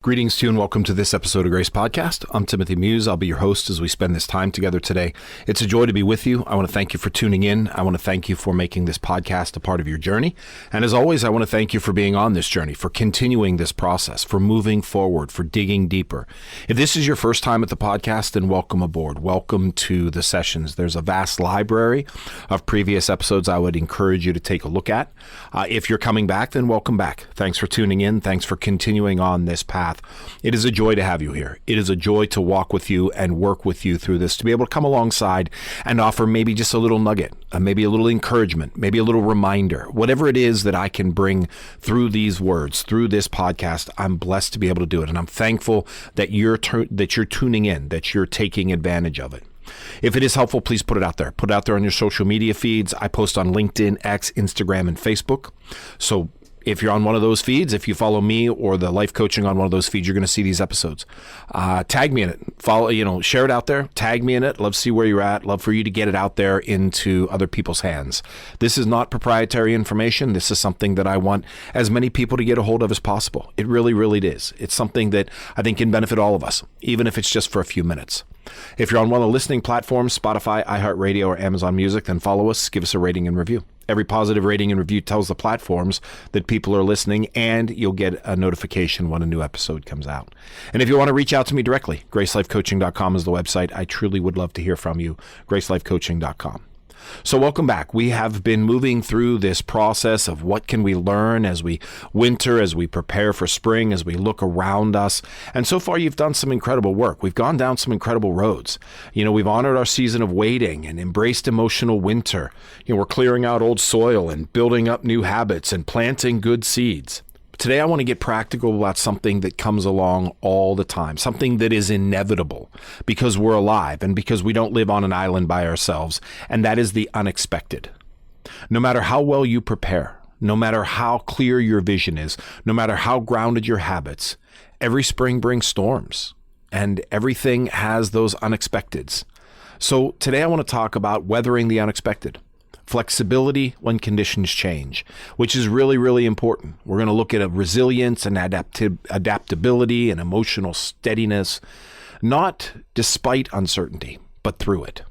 Greetings to you and welcome to this episode of Grace Podcast. I'm Timothy Muse. I'll be your host as we spend this time together today. It's a joy to be with you. I want to thank you for tuning in. I want to thank you for making this podcast a part of your journey. And as always, I want to thank you for being on this journey, for continuing this process, for moving forward, for digging deeper. If this is your first time at the podcast, then welcome aboard. Welcome to the sessions. There's a vast library of previous episodes I would encourage you to take a look at. If you're coming back, then welcome back. Thanks for tuning in. Thanks for continuing on this path. It is a joy to have you here. It is a joy to walk with you and work with you through this, to be able to come alongside and offer maybe just a little nugget, maybe a little encouragement, maybe a little reminder, whatever it is that I can bring through these words, through this podcast. I'm blessed to be able to do it. And I'm thankful that you're tuning in, that you're taking advantage of it. If it is helpful, please put it out there. Put it out there on your social media feeds. I post on LinkedIn, X, Instagram, and Facebook. So if you're on one of those feeds, if you follow me or the life coaching on one of those feeds, you're going to see these episodes. Tag me in it. Follow, share it out there. Tag me in it. Love to see where you're at. Love for you to get it out there into other people's hands. This is not proprietary information. This is something that I want as many people to get a hold of as possible. It really, really is. It's something that I think can benefit all of us, even if it's just for a few minutes. If you're on one of the listening platforms, Spotify, iHeartRadio, or Amazon Music, then follow us, give us a rating and review. Every positive rating and review tells the platforms that people are listening, and you'll get a notification when a new episode comes out. And if you want to reach out to me directly, GraceLifeCoaching.com is the website. I truly would love to hear from you, GraceLifeCoaching.com. So welcome back. We have been moving through this process of what can we learn as we winter, as we prepare for spring, as we look around us. And so far, you've done some incredible work. We've gone down some incredible roads. We've honored our season of waiting and embraced emotional winter. We're clearing out old soil and building up new habits and planting good seeds. Today, I want to get practical about something that comes along all the time, something that is inevitable because we're alive and because we don't live on an island by ourselves, and that is the unexpected. No matter how well you prepare, no matter how clear your vision is, no matter how grounded your habits, every spring brings storms, and everything has those unexpecteds. So today, I want to talk about weathering the unexpected. Flexibility when conditions change, which is really, really important. We're going to look at a resilience and adaptability and emotional steadiness, not despite uncertainty, but through it.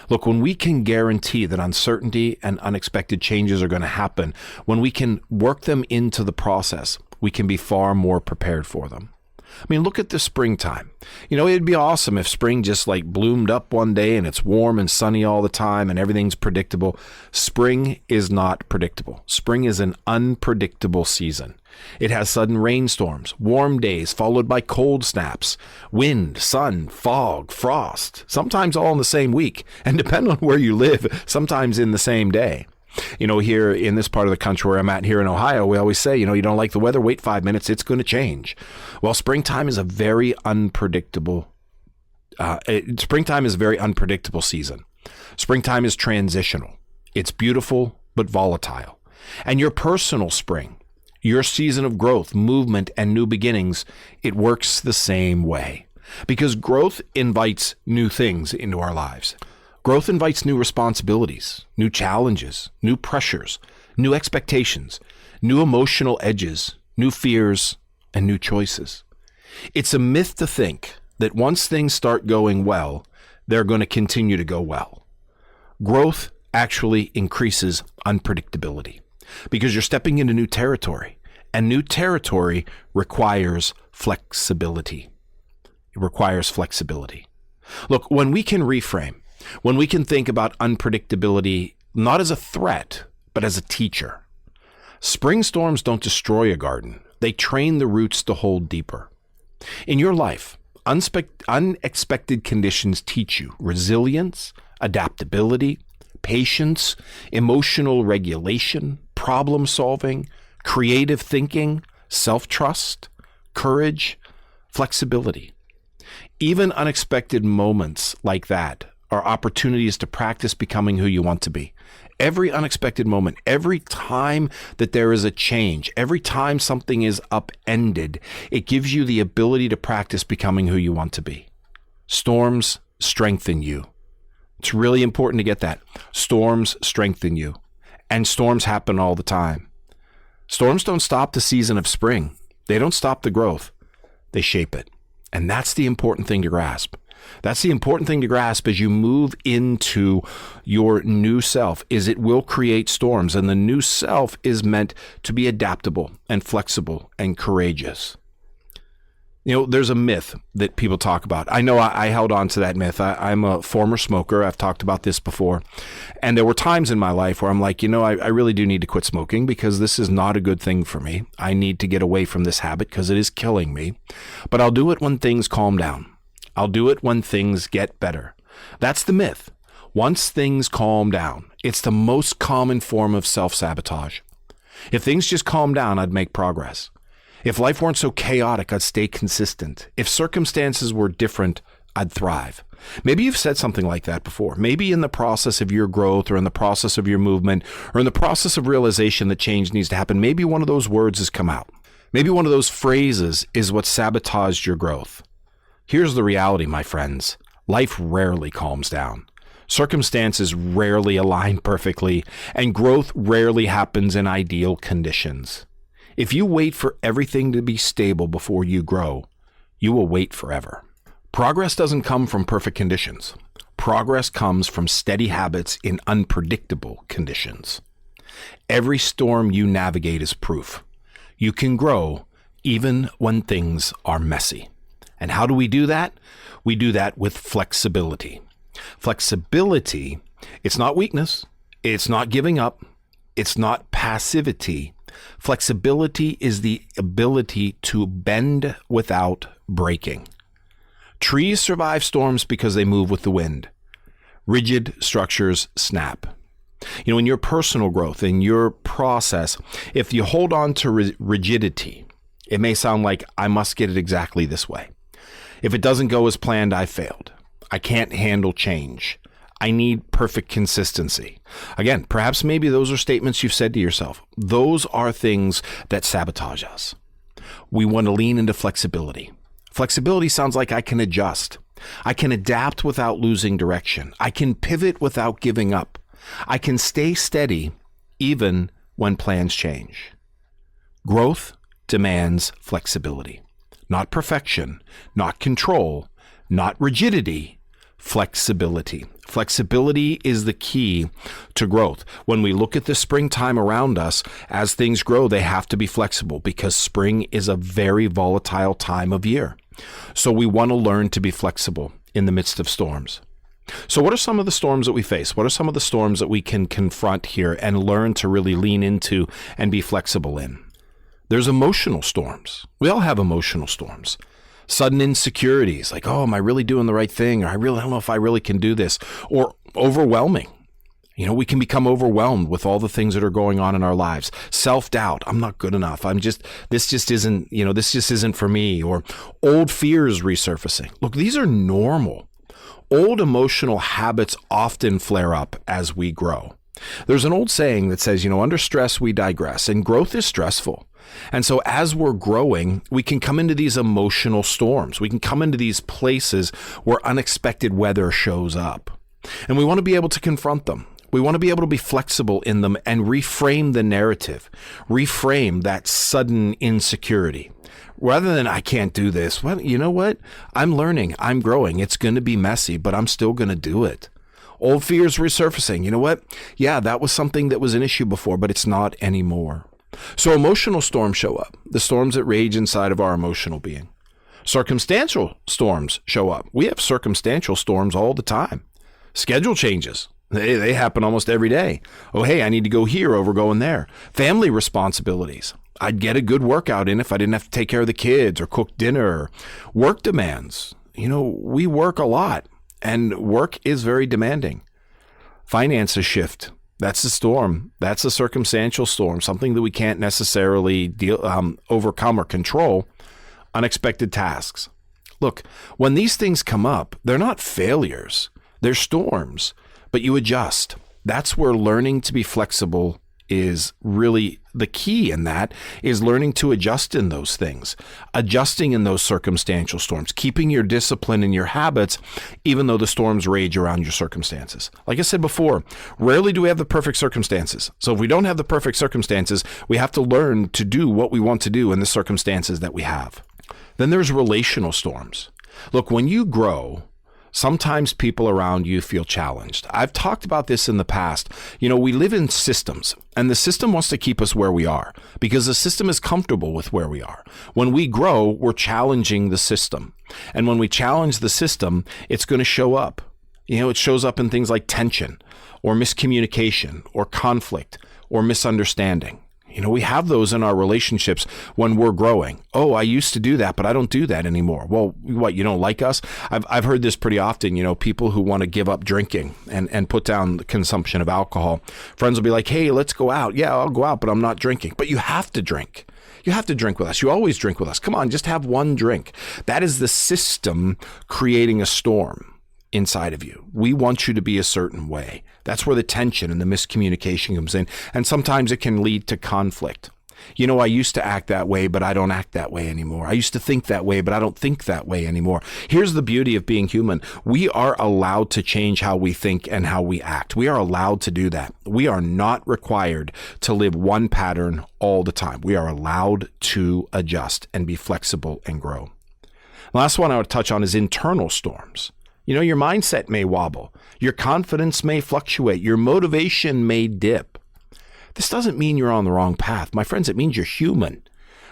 Look, when we can guarantee that uncertainty and unexpected changes are going to happen, when we can work them into the process, we can be far more prepared for them. I mean, look at the springtime. It'd be awesome if spring just bloomed up one day and it's warm and sunny all the time and everything's predictable. Spring is not predictable. Spring is an unpredictable season. It has sudden rainstorms, warm days followed by cold snaps, wind, sun, fog, frost, sometimes all in the same week, and depending on where you live, sometimes in the same day. Here in this part of the country where I'm at here in Ohio, we always say, you don't like the weather, wait 5 minutes, it's going to change. Well, springtime is a very unpredictable season. Springtime is transitional. It's beautiful, but volatile. And your personal spring, your season of growth, movement, and new beginnings, it works the same way. Because growth invites new things into our lives. Growth invites new responsibilities, new challenges, new pressures, new expectations, new emotional edges, new fears, and new choices. It's a myth to think that once things start going well, they're going to continue to go well. Growth actually increases unpredictability because you're stepping into new territory, and new territory requires flexibility. It requires flexibility. Look, when we can reframe, when we can think about unpredictability not as a threat, but as a teacher. Spring storms don't destroy a garden. They train the roots to hold deeper. In your life, unexpected conditions teach you resilience, adaptability, patience, emotional regulation, problem solving, creative thinking, self-trust, courage, flexibility. Even unexpected moments like that are opportunities to practice becoming who you want to be. Every unexpected moment, every time that there is a change, every time something is upended, it gives you the ability to practice becoming who you want to be. Storms strengthen you. It's really important to get that. Storms strengthen you. And storms happen all the time. Storms don't stop the season of spring. They don't stop the growth. they shape it. And that's the important thing to grasp. That's the important thing to grasp as you move into your new self, is it will create storms, and the new self is meant to be adaptable and flexible and courageous. You know, there's a myth that people talk about. I know I held on to that myth. I'm a former smoker. I've talked about this before. And there were times in my life where I'm like, I really do need to quit smoking because this is not a good thing for me. I need to get away from this habit because it is killing me. But I'll do it when things calm down. I'll do it when things get better. That's the myth. Once things calm down, it's the most common form of self-sabotage. If things just calm down, I'd make progress. If life weren't so chaotic, I'd stay consistent. If circumstances were different, I'd thrive. Maybe you've said something like that before. Maybe in the process of your growth or in the process of your movement or in the process of realization that change needs to happen, maybe one of those words has come out. Maybe one of those phrases is what sabotaged your growth. Here's the reality, my friends. Life rarely calms down. Circumstances rarely align perfectly, and growth rarely happens in ideal conditions. If you wait for everything to be stable before you grow, you will wait forever. Progress doesn't come from perfect conditions. Progress comes from steady habits in unpredictable conditions. Every storm you navigate is proof. You can grow even when things are messy. And how do we do that? We do that with flexibility. Flexibility, it's not weakness. It's not giving up. It's not passivity. Flexibility is the ability to bend without breaking. Trees survive storms because they move with the wind. Rigid structures snap. In your personal growth, in your process, if you hold on to rigidity, it may sound like I must get it exactly this way. If it doesn't go as planned, I failed. I can't handle change. I need perfect consistency. Again, perhaps maybe those are statements you've said to yourself. Those are things that sabotage us. We want to lean into flexibility. Flexibility sounds like I can adjust. I can adapt without losing direction. I can pivot without giving up. I can stay steady even when plans change. Growth demands flexibility. Not perfection, not control, not rigidity, flexibility. Flexibility is the key to growth. When we look at the springtime around us, as things grow, they have to be flexible because spring is a very volatile time of year. So we want to learn to be flexible in the midst of storms. So what are some of the storms that we face? What are some of the storms that we can confront here and learn to really lean into and be flexible in? There's emotional storms. We all have emotional storms. Sudden insecurities, like, oh, am I really doing the right thing? Or I don't know if I really can do this. Or overwhelming. We can become overwhelmed with all the things that are going on in our lives. Self-doubt. I'm not good enough. This just isn't for me. Or old fears resurfacing. Look, these are normal. Old emotional habits often flare up as we grow. There's an old saying that says, under stress, we digress, and growth is stressful. And so as we're growing, we can come into these emotional storms. We can come into these places where unexpected weather shows up. And we want to be able to confront them. We want to be able to be flexible in them and reframe the narrative, reframe that sudden insecurity. Rather than, I can't do this. Well, you know what? I'm learning. I'm growing. It's going to be messy, but I'm still going to do it. Old fears resurfacing. You know what? Yeah, that was something that was an issue before, but it's not anymore. So emotional storms show up, the storms that rage inside of our emotional being. Circumstantial storms show up. We have circumstantial storms all the time. Schedule changes. They happen almost every day. Oh, hey, I need to go here over going there. Family responsibilities. I'd get a good workout in if I didn't have to take care of the kids or cook dinner. Work demands. We work a lot, and work is very demanding. Finances shift. That's a storm. That's a circumstantial storm, something that we can't necessarily overcome or control. Unexpected tasks. Look, when these things come up, they're not failures. They're storms, but you adjust. That's where learning to be flexible is really the key in that, is learning to adjust in those things, adjusting in those circumstantial storms, keeping your discipline and your habits, even though the storms rage around your circumstances. Like I said before, rarely do we have the perfect circumstances. So if we don't have the perfect circumstances, we have to learn to do what we want to do in the circumstances that we have. Then there's relational storms. Look, when you grow, sometimes people around you feel challenged. I've talked about this in the past. We live in systems, and the system wants to keep us where we are because the system is comfortable with where we are. When we grow, we're challenging the system. And when we challenge the system, it's going to show up. It shows up in things like tension or miscommunication or conflict or misunderstanding. We have those in our relationships when we're growing. Oh, I used to do that, but I don't do that anymore. Well, what, you don't like us? I've heard this pretty often, people who want to give up drinking and put down the consumption of alcohol. Friends will be like, hey, let's go out. Yeah, I'll go out, but I'm not drinking. But you have to drink. You have to drink with us. You always drink with us. Come on, just have one drink. That is the system creating a storm inside of you. We want you to be a certain way. That's where the tension and the miscommunication comes in. And sometimes it can lead to conflict. I used to act that way, but I don't act that way anymore. I used to think that way, but I don't think that way anymore. Here's the beauty of being human. We are allowed to change how we think and how we act. We are allowed to do that. We are not required to live one pattern all the time. We are allowed to adjust and be flexible and grow. The last one I would touch on is internal storms. Your mindset may wobble. Your confidence may fluctuate. Your motivation may dip. This doesn't mean you're on the wrong path. My friends, it means you're human.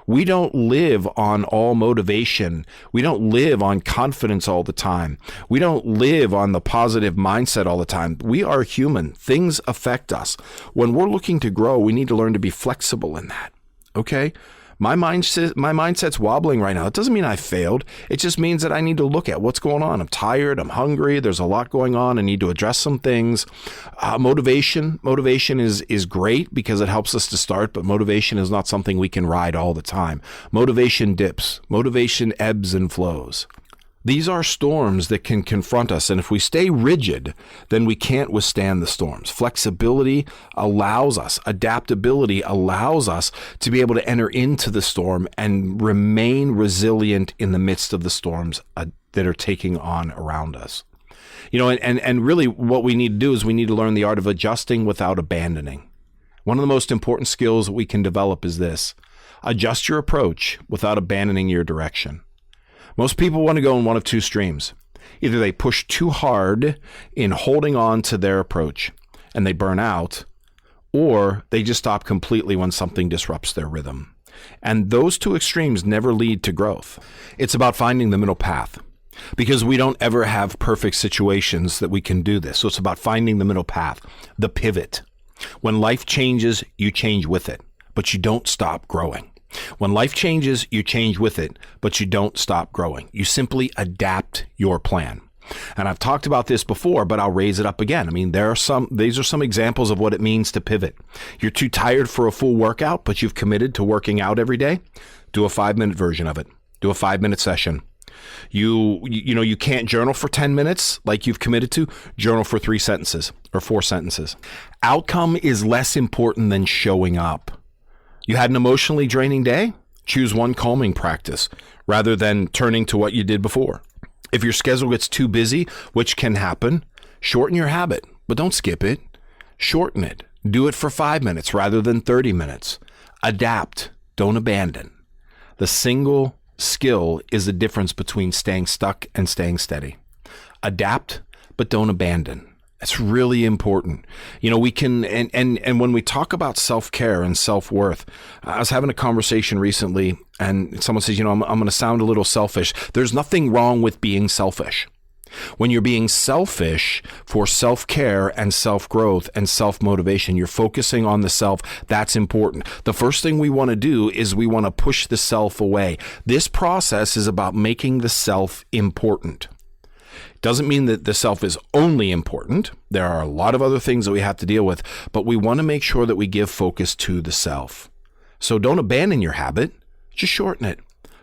We don't live on all motivation. We don't live on confidence all the time. We don't live on the positive mindset all the time. We are human. Things affect us. When we're looking to grow, we need to learn to be flexible in that. Okay? My mindset's wobbling right now. It doesn't mean I failed. It just means that I need to look at what's going on. I'm tired. I'm hungry. There's a lot going on. I need to address some things. Motivation is great because it helps us to start, but motivation is not something we can ride all the time. Motivation dips. Motivation ebbs and flows. These are storms that can confront us, and if we stay rigid, then we can't withstand the storms. Flexibility allows us, adaptability allows us to be able to enter into the storm and remain resilient in the midst of the storms that are taking on around us. And really what we need to do is we need to learn the art of adjusting without abandoning. One of the most important skills that we can develop is this: adjust your approach without abandoning your direction. Most people want to go in one of two streams. Either they push too hard in holding on to their approach and they burn out, or they just stop completely when something disrupts their rhythm. And those two extremes never lead to growth. It's about finding the middle path, because we don't ever have perfect situations that we can do this. So it's about finding the middle path, the pivot. When life changes, you change with it, but you don't stop growing. When life changes, you change with it, but you don't stop growing. You simply adapt your plan. And I've talked about this before, but I'll raise it up again. These are some examples of what it means to pivot. You're too tired for a full workout, but you've committed to working out every day. Do a 5-minute version of it. Do a 5-minute session. You can't journal for 10 minutes like you've committed to. Journal for 3 sentences or 4 sentences. Outcome is less important than showing up. You had an emotionally draining day? Choose one calming practice rather than turning to what you did before. If your schedule gets too busy, which can happen, shorten your habit, but don't skip it. Shorten it. Do it for 5 minutes rather than 30 minutes. Adapt. Don't abandon. The single skill is the difference between staying stuck and staying steady. Adapt, but don't abandon. It's really important. We can, and when we talk about self-care and self-worth, I was having a conversation recently and someone says, I'm going to sound a little selfish. There's nothing wrong with being selfish. When you're being selfish for self-care and self-growth and self-motivation, you're focusing on the self. That's important. The first thing we want to do is we want to push the self away. This process is about making the self important. Doesn't mean that the self is only important. There are a lot of other things that we have to deal with, but we want to make sure that we give focus to the self. So don't abandon your habit, just shorten it.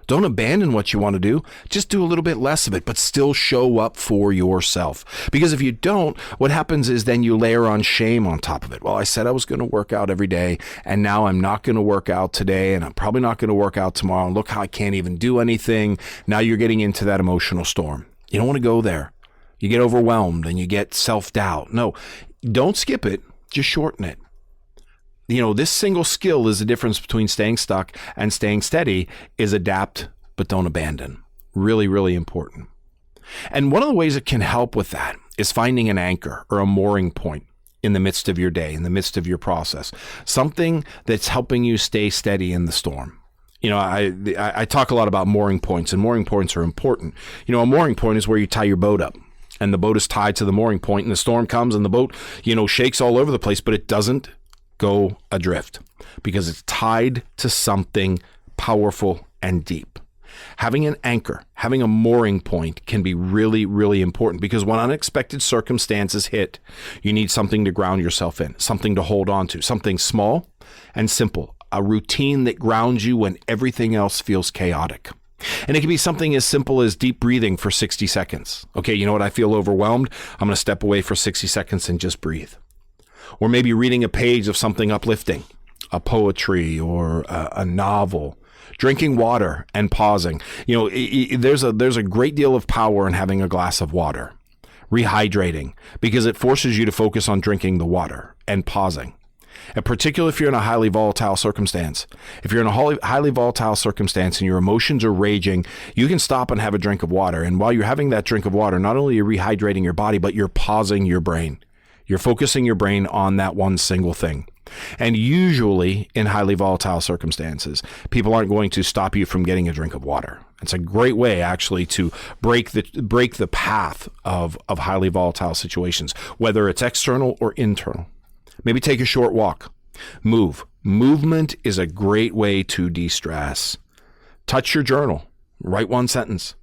Don't abandon what you want to do, just do a little bit less of it, but still show up for yourself. Because if you don't, what happens is then you layer on shame on top of it. Well, I said I was going to work out every day, and now I'm not going to work out today, and I'm probably not going to work out tomorrow. And look how I can't even do anything. Now you're getting into that emotional storm. You don't want to go there. You get overwhelmed and you get self-doubt. No, don't skip it. Just shorten it. This single skill is the difference between staying stuck and staying steady is adapt, but don't abandon. Really, really important. And one of the ways it can help with that is finding an anchor or a mooring point in the midst of your day, in the midst of your process, something that's helping you stay steady in the storm. You know, I talk a lot about mooring points, and mooring points are important. You know, a mooring point is where you tie your boat up, and the boat is tied to the mooring point, and the storm comes and the boat, shakes all over the place, but it doesn't go adrift because it's tied to something powerful and deep. Having an anchor, having a mooring point can be really, really important because when unexpected circumstances hit, you need something to ground yourself in, something to hold on to, something small and simple, a routine that grounds you when everything else feels chaotic. And it can be something as simple as deep breathing for 60 seconds. Okay, you know what? I feel overwhelmed. I'm going to step away for 60 seconds and just breathe. Or maybe reading a page of something uplifting, a poetry or a novel. Drinking water and pausing. There's a great deal of power in having a glass of water. Rehydrating, because it forces you to focus on drinking the water and pausing. And particularly if you're in a highly volatile circumstance. If you're in a highly volatile circumstance and your emotions are raging, you can stop and have a drink of water. And while you're having that drink of water, not only are you rehydrating your body, but you're pausing your brain. You're focusing your brain on that one single thing. And usually in highly volatile circumstances, people aren't going to stop you from getting a drink of water. It's a great way actually to break the path of highly volatile situations, whether it's external or internal. Maybe take a short walk. Move. Movement is a great way to de-stress. Touch your journal. Write one sentence.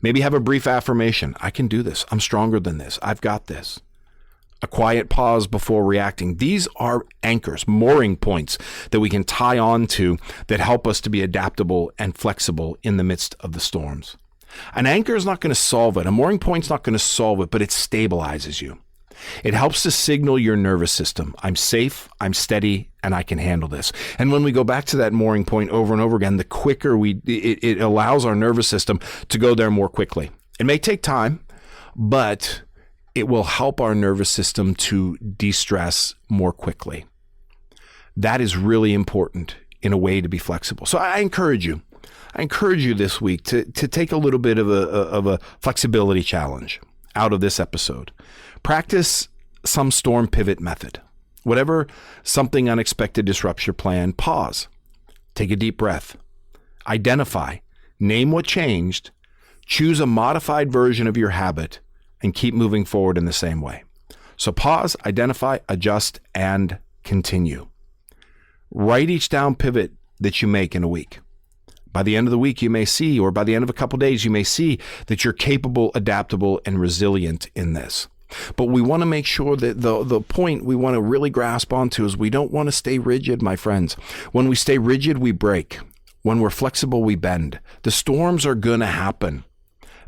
Maybe have a brief affirmation. I can do this. I'm stronger than this. I've got this. A quiet pause before reacting. These are anchors, mooring points that we can tie on to that help us to be adaptable and flexible in the midst of the storms. An anchor is not going to solve it. A mooring point is not going to solve it, but it stabilizes you. It helps to signal your nervous system. I'm safe, I'm steady, and I can handle this. And when we go back to that mooring point over and over again, the quicker it allows our nervous system to go there more quickly. It may take time, but it will help our nervous system to de-stress more quickly. That is really important in a way to be flexible. So I encourage you this week to take a little bit of a flexibility challenge out of this episode. Practice some storm pivot method. Whatever something unexpected disrupts your plan, pause. Take a deep breath. Identify. Name what changed. Choose a modified version of your habit and keep moving forward in the same way. So pause, identify, adjust, and continue. Write each down pivot that you make in a week. By the end of the week, you may see, or by the end of a couple days, you may see that you're capable, adaptable, and resilient in this. But we want to make sure that the point we want to really grasp onto is we don't want to stay rigid, my friends. When we stay rigid, we break. When we're flexible, we bend. The storms are going to happen.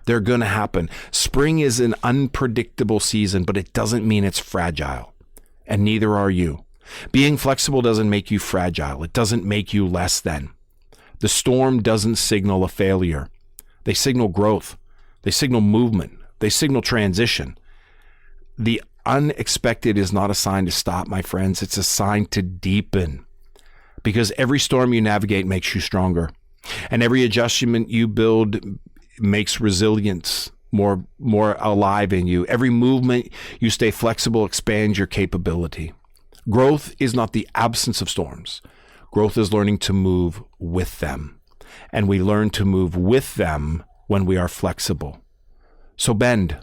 They're going to happen. Spring is an unpredictable season, but it doesn't mean it's fragile. And neither are you. Being flexible doesn't make you fragile. It doesn't make you less than. The storm doesn't signal a failure. They signal growth. They signal movement. They signal transition. The unexpected is not a sign to stop, my friends. It's a sign to deepen. Because every storm you navigate makes you stronger. And every adjustment you build makes resilience more alive in you. Every movement you stay flexible expands your capability. Growth is not the absence of storms. Growth is learning to move with them. And we learn to move with them when we are flexible. So bend,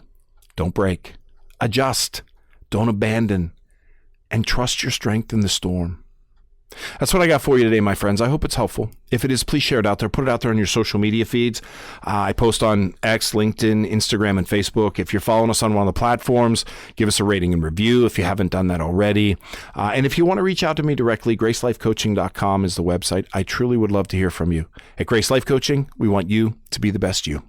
don't break. Adjust, don't abandon, and trust your strength in the storm. That's what I got for you today, my friends. I hope it's helpful. If it is, please share it out there. Put it out there on your social media feeds. I post on X, LinkedIn, Instagram, and Facebook. If you're following us on one of the platforms, give us a rating and review if you haven't done that already. And if you want to reach out to me directly, gracelifecoaching.com is the website. I truly would love to hear from you. At Grace Life Coaching, we want you to be the best you.